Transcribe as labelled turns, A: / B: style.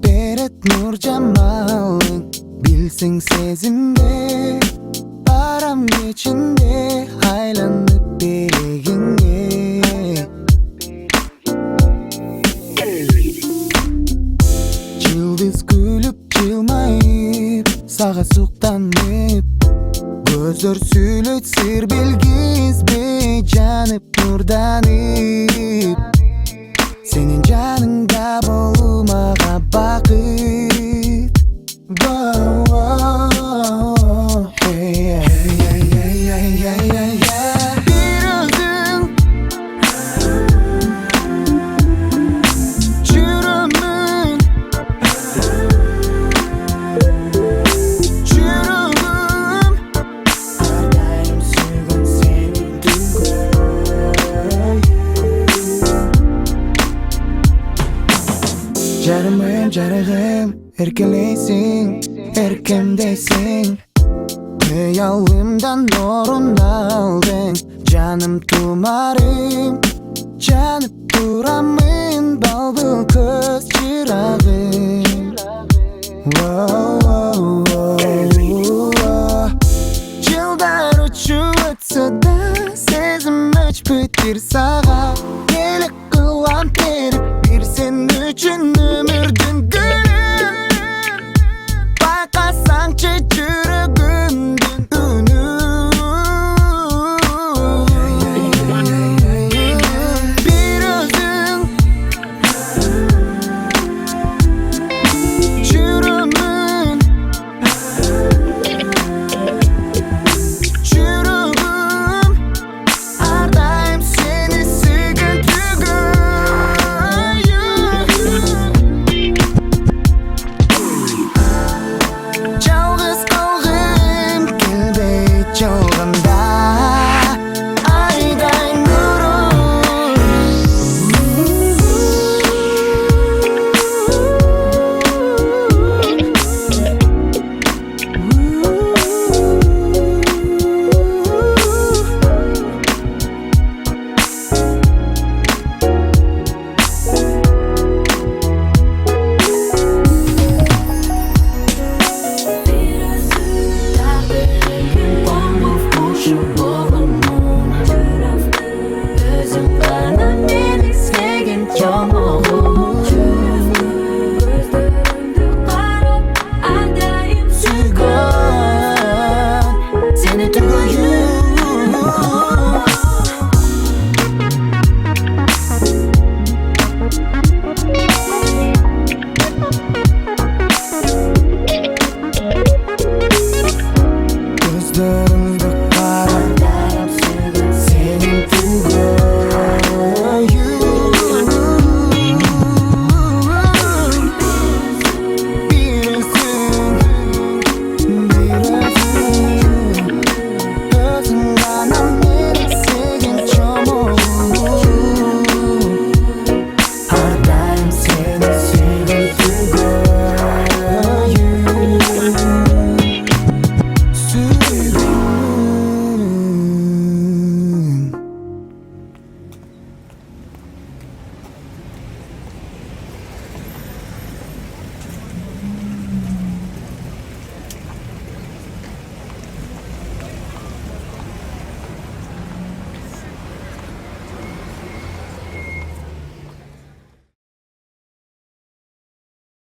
A: берет нур жамалың, билсең сезимге, барам кечинде айланып белегиңе. Жылдыз күлүп жылмайып, сага суктанып, көздөр сүйлөйт сыр билгизбей, жанып нурданып. Сенин жаныңда болуу мага бакыт. Бир өзүң жүрөмүн, жүрөгүм ардайым сүйгөн сени түгөй. Жарымым, жарыгым, эркелейсиң, эркемдейсиң. Кыялымдан орун алдың, жаным тумарым. Жанып турамын балбыл көз чырагым.